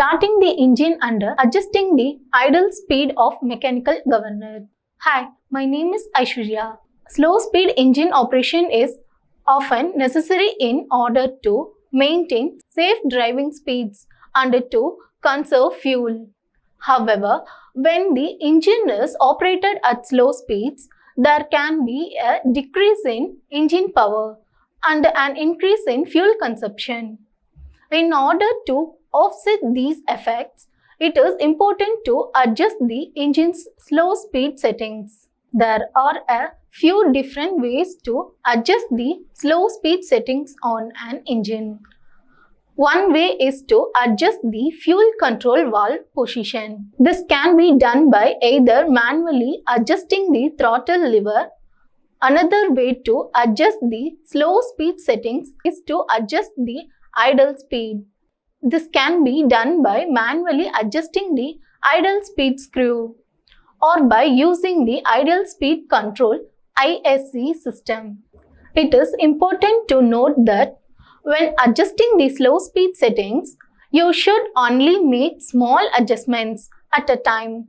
starting the engine and adjusting the idle speed of mechanical governor. Hi, my name is Aishwarya. Slow speed engine operation is often necessary in order to maintain safe driving speeds and to conserve fuel. However, when the engine is operated at slow speeds, there can be a decrease in engine power and an increase in fuel consumption. In order to offset these effects, it is important to adjust the engine's slow speed settings. There are a few different ways to adjust the slow speed settings on an engine. One way is to adjust the fuel control valve position. This can be done by either manually adjusting the throttle lever. Another way to adjust the slow speed settings is to adjust the idle speed. This can be done by manually adjusting the idle speed screw or by using the idle speed control ISC system. It is important to note that when adjusting the slow speed settings, you should only make small adjustments at a time.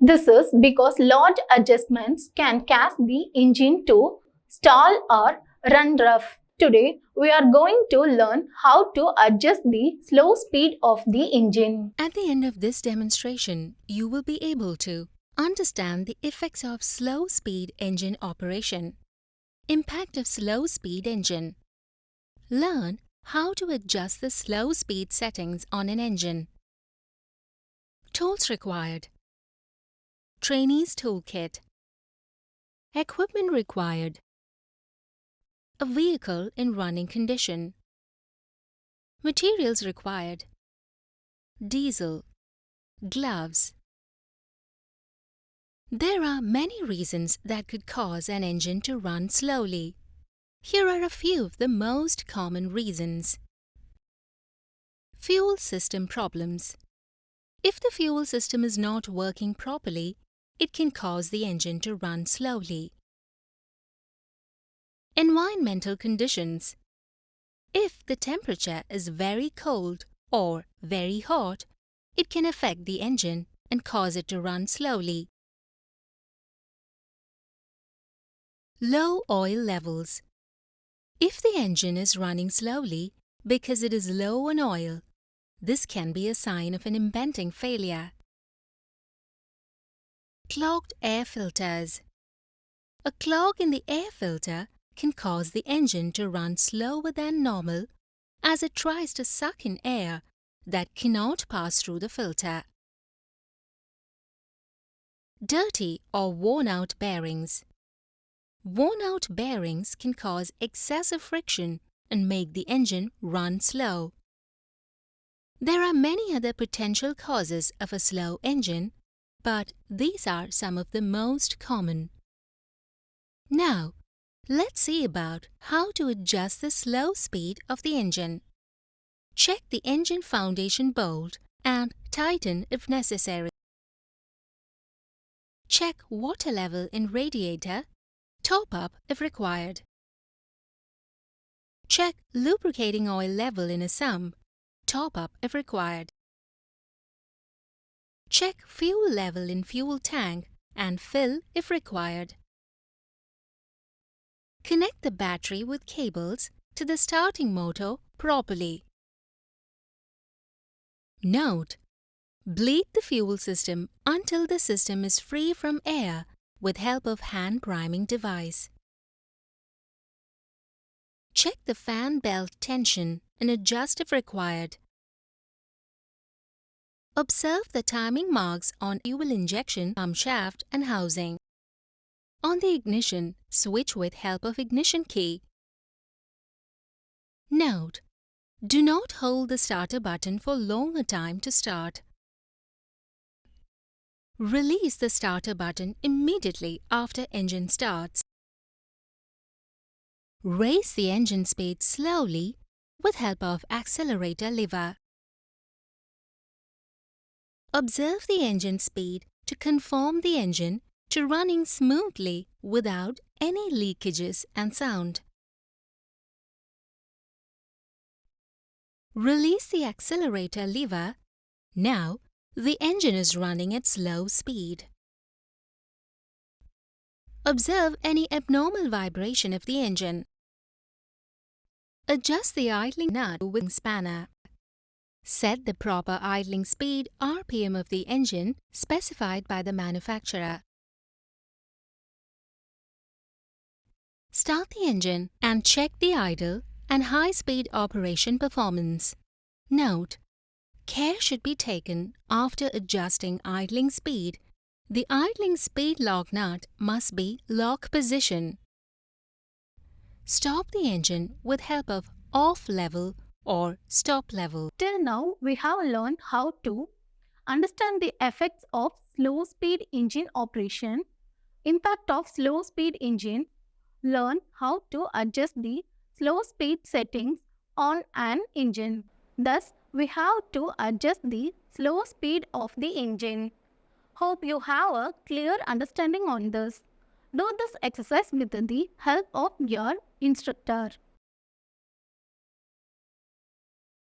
This is because large adjustments can cause the engine to stall or run rough. Today, we are going to learn how to adjust the slow speed of the engine. At the end of this demonstration, you will be able to understand the effects of slow speed engine operation, impact of slow speed engine, learn how to adjust the slow speed settings on an engine, tools required, trainees toolkit, equipment required, a vehicle in running condition, materials required, diesel, gloves. There are many reasons that could cause an engine to run slowly. Here are a few of the most common reasons. Fuel system problems. If the fuel system is not working properly, it can cause the engine to run slowly. Environmental conditions. If the temperature is very cold or very hot, it can affect the engine and cause it to run slowly. Low oil levels. If the engine is running slowly because it is low on oil, this can be a sign of an impending failure. Clogged air filters. A clog in the air filter can cause the engine to run slower than normal as it tries to suck in air that cannot pass through the filter. Dirty or worn-out bearings. Worn-out bearings can cause excessive friction and make the engine run slow. There are many other potential causes of a slow engine, but these are some of the most common. Now, let's see about how to adjust the slow speed of the engine. Check the engine foundation bolt and tighten if necessary. Check water level in radiator. Top up if required. Check lubricating oil level in a sump. Top up if required. Check fuel level in fuel tank and fill if required. Connect the battery with cables to the starting motor properly. Note: bleed the fuel system until the system is free from air with help of hand priming device. Check the fan belt tension and adjust if required. Observe the timing marks on fuel injection pump shaft and housing. On the ignition, switch with help of ignition key. Note: do not hold the starter button for longer time to start. Release the starter button immediately after engine starts. Raise the engine speed slowly with help of accelerator lever. Observe the engine speed to conform the engine to running smoothly without any leakages and sound. Release the accelerator lever Now, the engine is running at slow speed. Observe any abnormal vibration of the engine. Adjust the idling nut with spanner. Set the proper idling speed (RPM) of the engine specified by the manufacturer. Start the engine and check the idle and high-speed operation performance. Note: care should be taken after adjusting idling speed. The idling speed lock nut must be lock position. Stop the engine with help of off level or stop level. Till now, we have learned how to understand the effects of slow speed engine operation, impact of slow speed engine, learn how to adjust the slow speed settings on an engine. Thus, we have to adjust the slow speed of the engine. Hope you have a clear understanding on this. Do this exercise with the help of your instructor.